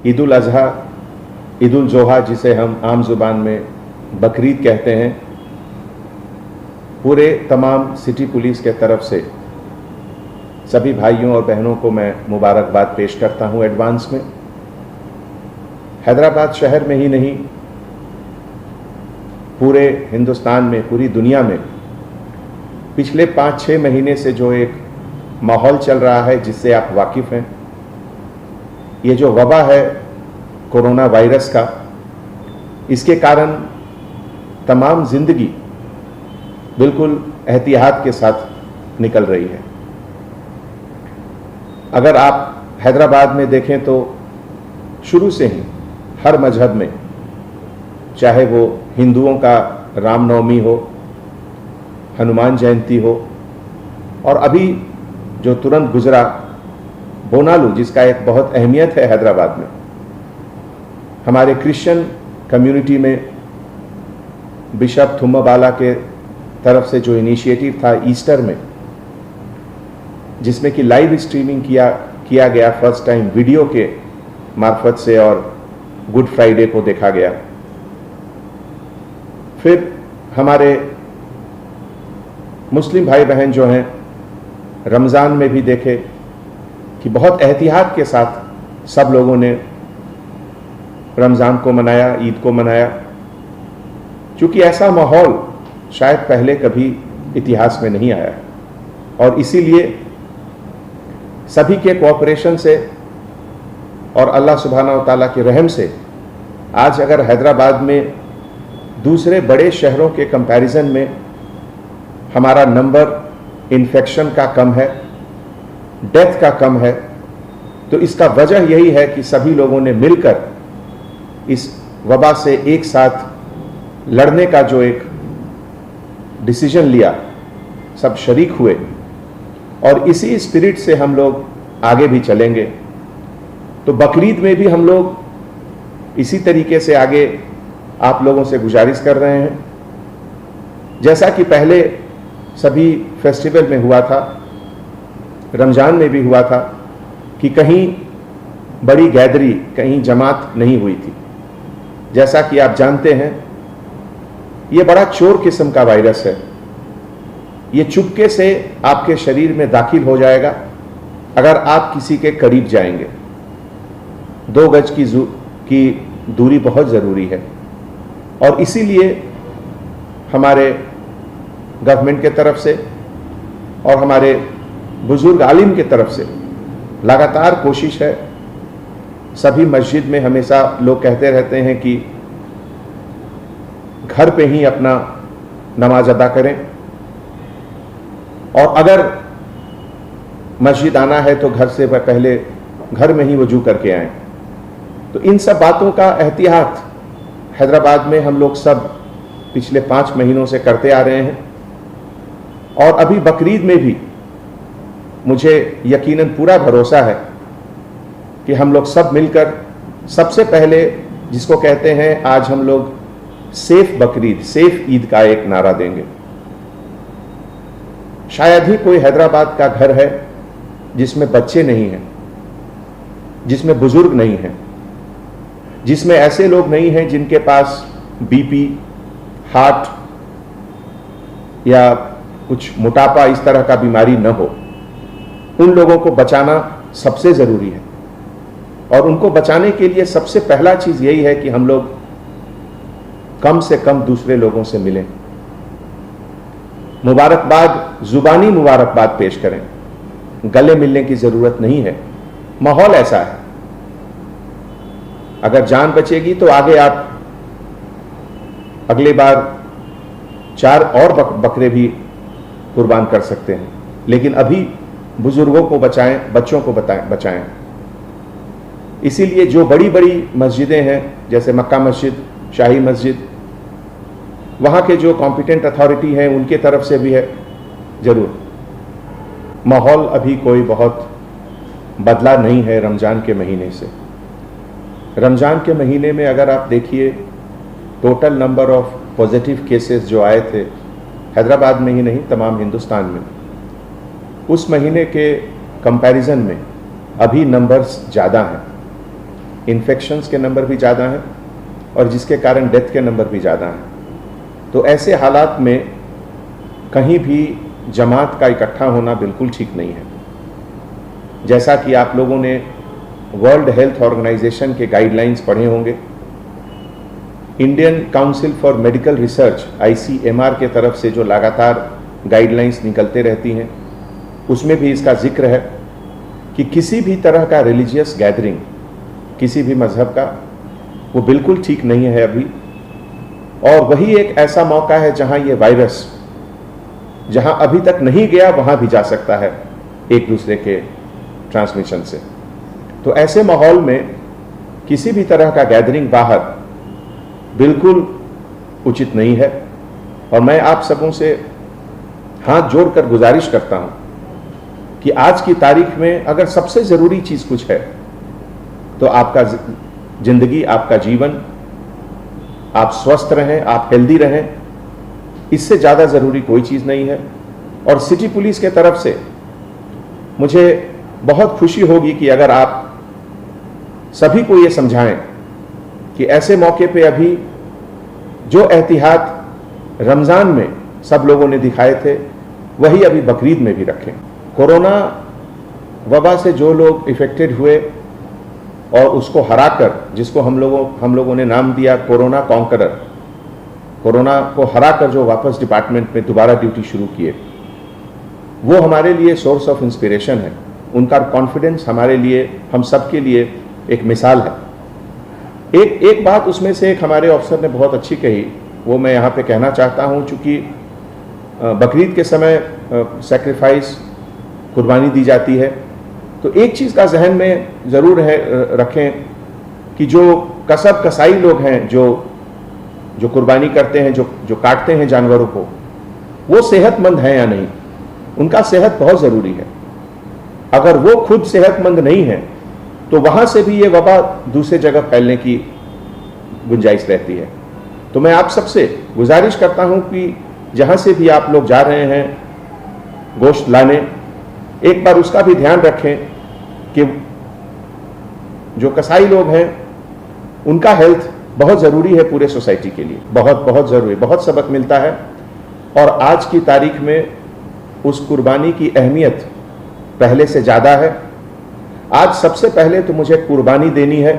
ईद उल अज़हा, ईद उल जोहा जिसे हम आम ज़ुबान में बकरीद कहते हैं, पूरे तमाम सिटी पुलिस के तरफ से सभी भाइयों और बहनों को मैं मुबारकबाद पेश करता हूं एडवांस में। हैदराबाद शहर में ही नहीं, पूरे हिंदुस्तान में, पूरी दुनिया में पिछले 5-6 महीने से जो एक माहौल चल रहा है जिससे आप वाकिफ़ हैं, ये जो वबा है कोरोना वायरस का, इसके कारण तमाम ज़िंदगी बिल्कुल एहतियात के साथ निकल रही है। अगर आप हैदराबाद में देखें तो शुरू से ही हर मजहब में, चाहे वो हिंदुओं का रामनवमी हो, हनुमान जयंती हो, और अभी जो तुरंत गुजरा बोनालू, जिसका एक बहुत अहमियत है हैदराबाद में, हमारे क्रिश्चियन कम्युनिटी में बिशप थुम्माबाला के तरफ से जो इनिशिएटिव था ईस्टर में, जिसमें कि लाइव स्ट्रीमिंग किया गया फर्स्ट टाइम वीडियो के मार्फत से, और गुड फ्राइडे को देखा गया। फिर हमारे मुस्लिम भाई बहन जो हैं, रमज़ान में भी देखे कि बहुत एहतियात के साथ सब लोगों ने रमज़ान को मनाया, ईद को मनाया, क्योंकि ऐसा माहौल शायद पहले कभी इतिहास में नहीं आया। और इसीलिए सभी के कोऑपरेशन से और अल्लाह सुब्हानहू व तआला के रहम से आज अगर हैदराबाद में दूसरे बड़े शहरों के कंपैरिजन में हमारा नंबर इन्फेक्शन का कम है, डेथ का कम है, तो इसका वजह यही है कि सभी लोगों ने मिलकर इस वबा से एक साथ लड़ने का जो एक डिसीजन लिया, सब शरीक हुए, और इसी स्पिरिट से हम लोग आगे भी चलेंगे। तो बकरीद में भी हम लोग इसी तरीके से आगे आप लोगों से गुजारिश कर रहे हैं, जैसा कि पहले सभी फेस्टिवल में हुआ था, रमज़ान में भी हुआ था, कि कहीं बड़ी गैदरी, कहीं जमात नहीं हुई थी। जैसा कि आप जानते हैं, ये बड़ा चोर किस्म का वायरस है। ये चुपके से आपके शरीर में दाखिल हो जाएगा अगर आप किसी के करीब जाएंगे। 2 गज की दूरी बहुत ज़रूरी है, और इसीलिए हमारे गवर्नमेंट के तरफ से और हमारे बुजुर्ग आलिम के तरफ से लगातार कोशिश है। सभी मस्जिद में हमेशा लोग कहते रहते हैं कि घर पे ही अपना नमाज अदा करें, और अगर मस्जिद आना है तो घर से पहले घर में ही वजू करके आएं। तो इन सब बातों का एहतियात हैदराबाद में हम लोग सब पिछले 5 महीनों से करते आ रहे हैं, और अभी बकरीद में भी मुझे यकीनन पूरा भरोसा है कि हम लोग सब मिलकर सबसे पहले, जिसको कहते हैं आज हम लोग सेफ बकरीद, सेफ ईद का एक नारा देंगे। शायद ही कोई हैदराबाद का घर है जिसमें बच्चे नहीं हैं, जिसमें बुजुर्ग नहीं हैं, जिसमें ऐसे लोग नहीं हैं जिनके पास बीपी, हार्ट या कुछ मोटापा, इस तरह का बीमारी न हो। उन लोगों को बचाना सबसे ज़रूरी है, और उनको बचाने के लिए सबसे पहला चीज़ यही है कि हम लोग कम से कम दूसरे लोगों से मिलें, मुबारकबाद, ज़ुबानी मुबारकबाद पेश करें। गले मिलने की ज़रूरत नहीं है, माहौल ऐसा है। अगर जान बचेगी तो आगे आप अगले बार 4 और बकरे भी कुर्बान कर सकते हैं, लेकिन अभी बुजुर्गों को बचाएं, बच्चों को बचाएं। इसीलिए जो बड़ी बड़ी मस्जिदें हैं, जैसे मक्का मस्जिद, शाही मस्जिद, वहाँ के जो कॉम्पिटेंट अथॉरिटी हैं उनके तरफ से भी है, ज़रूर। माहौल अभी कोई बहुत बदला नहीं है रमज़ान के महीने से। रमज़ान के महीने में अगर आप देखिए, total number of positive cases जो आए थे हैदराबाद में ही नहीं, तमाम हिंदुस्तान में, उस महीने के कंपैरिजन में अभी नंबर्स ज़्यादा हैं। इन्फेक्शंस के नंबर भी ज़्यादा हैं और जिसके कारण डेथ के नंबर भी ज़्यादा हैं। तो ऐसे हालात में कहीं भी जमात का इकट्ठा होना बिल्कुल ठीक नहीं है। जैसा कि आप लोगों ने वर्ल्ड हेल्थ ऑर्गेनाइजेशन के गाइडलाइंस पढ़े होंगे, Indian council for medical research ICMR के तरफ से जो लगातार गाइडलाइंस निकलते रहती हैं, उसमें भी इसका जिक्र है कि किसी भी तरह का रिलीजियस गैदरिंग किसी भी मजहब का वो बिल्कुल ठीक नहीं है अभी। और वही एक ऐसा मौका है जहां ये वायरस जहां अभी तक नहीं गया वहां भी जा सकता है एक दूसरे के ट्रांसमिशन से। तो ऐसे माहौल में किसी भी तरह का गैदरिंग बाहर बिल्कुल उचित नहीं है। और मैं आप सबों से हाथ जोड़कर गुजारिश करता हूं कि आज की तारीख में अगर सबसे ज़रूरी चीज़ कुछ है तो आपका जिंदगी, आपका जीवन, आप स्वस्थ रहें, आप हेल्दी रहें, इससे ज़्यादा ज़रूरी कोई चीज़ नहीं है। और सिटी पुलिस के तरफ से मुझे बहुत खुशी होगी कि अगर आप सभी को ये समझाएं कि ऐसे मौके पे अभी जो एहतियात रमज़ान में सब लोगों ने दिखाए थे वही अभी बकरीद में भी रखें। कोरोना वबा से जो लोग इफेक्टेड हुए और उसको हराकर, जिसको हम लोगों ने नाम दिया कोरोना कॉन्करर, कोरोना को हराकर जो वापस डिपार्टमेंट में दोबारा ड्यूटी शुरू किए, वो हमारे लिए सोर्स ऑफ इंस्पिरेशन है। उनका कॉन्फिडेंस हमारे लिए, हम सब के लिए एक मिसाल है। एक बात उसमें से एक हमारे ऑफिसर ने बहुत अच्छी कही, वो मैं यहाँ पे कहना चाहता हूँ। चूँकि बकरीद के समय सैक्रिफाइस, कुर्बानी दी जाती है, तो एक चीज़ का जहन में ज़रूर रखें कि जो कसब कसाई लोग हैं, जो कुर्बानी करते हैं, जो काटते हैं जानवरों को, वो सेहतमंद हैं या नहीं। उनका सेहत बहुत ज़रूरी है। अगर वो खुद सेहतमंद नहीं है तो वहाँ से भी ये वबा दूसरे जगह फैलने की गुंजाइश रहती है। तो मैं आप सबसे गुजारिश करता हूँ कि जहाँ से भी आप लोग जा रहे हैं गोश्त लाने, एक बार उसका भी ध्यान रखें कि जो कसाई लोग हैं उनका हेल्थ बहुत ज़रूरी है पूरे सोसाइटी के लिए, बहुत ज़रूरी, बहुत सबक मिलता है। और आज की तारीख में उस कुर्बानी की अहमियत पहले से ज़्यादा है। आज सबसे पहले तो मुझे कुर्बानी देनी है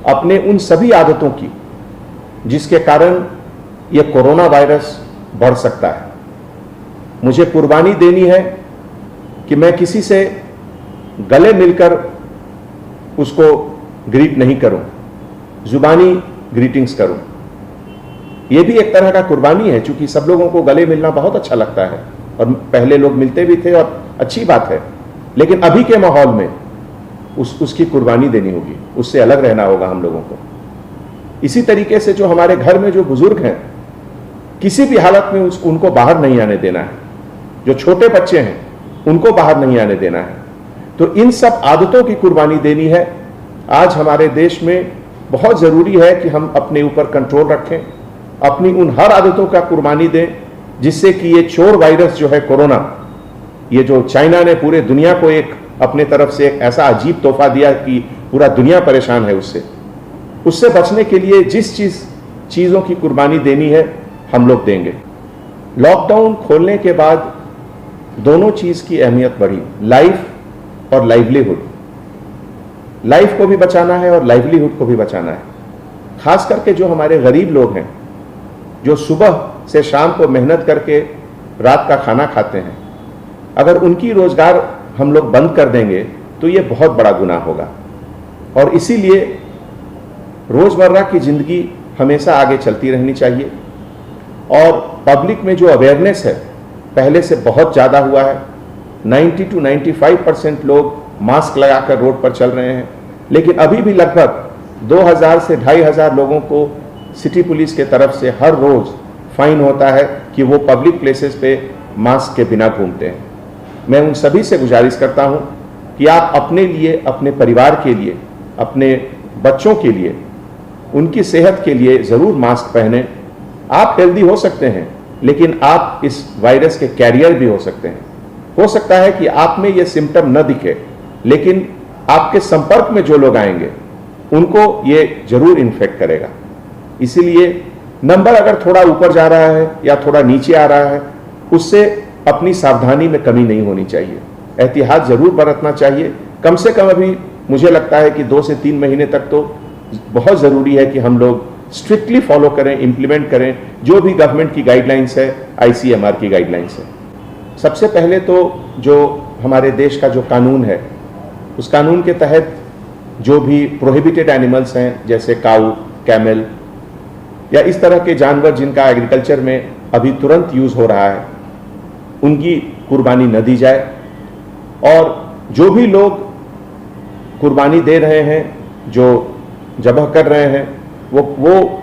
अपने उन सभी आदतों की जिसके कारण ये कोरोना वायरस बढ़ सकता है। मुझे कुर्बानी देनी है कि मैं किसी से गले मिलकर उसको ग्रीट नहीं करूं, जुबानी ग्रीटिंग्स करूं। यह भी एक तरह का कुर्बानी है, क्योंकि सब लोगों को गले मिलना बहुत अच्छा लगता है और पहले लोग मिलते भी थे और अच्छी बात है। लेकिन अभी के माहौल में उसकी कुर्बानी देनी होगी, उससे अलग रहना होगा हम लोगों को। इसी तरीके से जो हमारे घर में जो बुजुर्ग हैं, किसी भी हालत में उनको बाहर नहीं आने देना है। जो छोटे बच्चे हैं उनको बाहर नहीं आने देना है। तो इन सब आदतों की कुर्बानी देनी है। आज हमारे देश में बहुत ज़रूरी है कि हम अपने ऊपर कंट्रोल रखें, अपनी उन हर आदतों का कुर्बानी दें, जिससे कि ये चोर वायरस जो है कोरोना, ये जो चाइना ने पूरे दुनिया को एक अपने तरफ से एक ऐसा अजीब तोहफा दिया कि पूरा दुनिया परेशान है उससे बचने के लिए जिस चीज़ों की कुर्बानी देनी है हम लोग देंगे। लॉकडाउन खोलने के बाद दोनों चीज़ की अहमियत बढ़ी, लाइफ और लाइवलीहुड। लाइफ को भी बचाना है और लाइवलीहुड को भी बचाना है। खास करके जो हमारे गरीब लोग हैं, जो सुबह से शाम को मेहनत करके रात का खाना खाते हैं, अगर उनकी रोजगार हम लोग बंद कर देंगे तो ये बहुत बड़ा गुनाह होगा। और इसीलिए रोज़मर्रा की ज़िंदगी हमेशा आगे चलती रहनी चाहिए। और पब्लिक में जो अवेयरनेस है पहले से बहुत ज़्यादा हुआ है। 90 to 95% लोग मास्क लगाकर रोड पर चल रहे हैं, लेकिन अभी भी लगभग 2000 से 2500 लोगों को सिटी पुलिस के तरफ से हर रोज़ फाइन होता है कि वो पब्लिक प्लेसेस पे मास्क के बिना घूमते हैं। मैं उन सभी से गुजारिश करता हूं कि आप अपने लिए, अपने परिवार के लिए, अपने बच्चों के लिए, उनकी सेहत के लिए ज़रूर मास्क पहनें। आप हेल्दी हो सकते हैं, लेकिन आप इस वायरस के कैरियर भी हो सकते हैं। हो सकता है कि आप में ये सिम्टम न दिखे, लेकिन आपके संपर्क में जो लोग आएंगे उनको ये जरूर इन्फेक्ट करेगा। इसीलिए नंबर अगर थोड़ा ऊपर जा रहा है या थोड़ा नीचे आ रहा है, उससे अपनी सावधानी में कमी नहीं होनी चाहिए, एहतियात जरूर बरतना चाहिए। कम से कम अभी मुझे लगता है कि 2 से 3 महीने तक तो बहुत ज़रूरी है कि हम लोग स्ट्रिक्टली फॉलो करें, इम्प्लीमेंट करें जो भी गवर्नमेंट की गाइडलाइंस है, ICMR की गाइडलाइंस है। सबसे पहले तो जो हमारे देश का जो कानून है, उस कानून के तहत जो भी प्रोहिबिटेड एनिमल्स हैं, जैसे काऊ, कैमल या इस तरह के जानवर जिनका एग्रीकल्चर में अभी तुरंत यूज़ हो रहा है, उनकी कुर्बानी न दी जाए। और जो भी लोग कुर्बानी दे रहे हैं, जो ज़बह कर रहे हैं, वो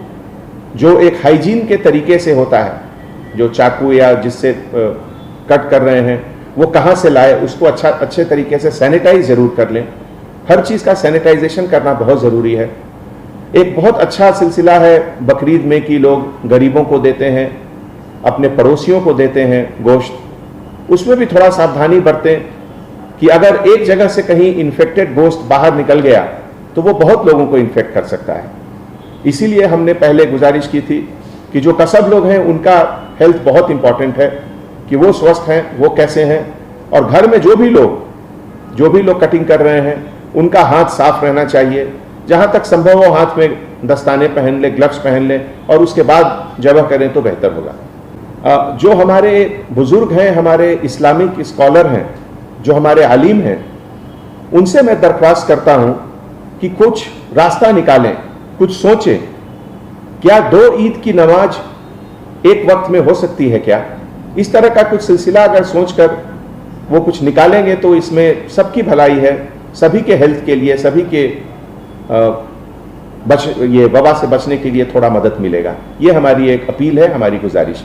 जो एक हाइजीन के तरीके से होता है, जो चाकू या जिससे कट कर रहे हैं, वो कहाँ से लाए, उसको अच्छे तरीके से सैनिटाइज जरूर कर लें। हर चीज़ का सैनिटाइजेशन करना बहुत ज़रूरी है। एक बहुत अच्छा सिलसिला है बकरीद में कि लोग गरीबों को देते हैं, अपने पड़ोसियों को देते हैं गोश्त। उसमें भी थोड़ा सावधानी बरतें कि अगर एक जगह से कहीं इन्फेक्टेड गोश्त बाहर निकल गया तो वो बहुत लोगों को इन्फेक्ट कर सकता है। इसीलिए हमने पहले गुजारिश की थी कि जो कसब लोग हैं उनका हेल्थ बहुत इंपॉर्टेंट है, कि वो स्वस्थ हैं, वो कैसे हैं, और घर में जो भी लोग कटिंग कर रहे हैं उनका हाथ साफ रहना चाहिए। जहाँ तक संभव हो हाथ में दस्ताने पहन लें, ग्लव्स पहन लें, और उसके बाद ज़बह करें तो बेहतर होगा। जो हमारे बुजुर्ग हैं, हमारे इस्लामिक स्कॉलर हैं, जो हमारे आलिम हैं, उनसे मैं दरख्वास्त करता हूँ कि कुछ रास्ता निकालें, कुछ सोचें। क्या 2 ईद की नमाज एक वक्त में हो सकती है क्या? इस तरह का कुछ सिलसिला अगर सोचकर वो कुछ निकालेंगे तो इसमें सबकी भलाई है, सभी के हेल्थ के लिए, सभी के ये वबा से बचने के लिए थोड़ा मदद मिलेगा। ये हमारी एक अपील है, हमारी गुजारिश।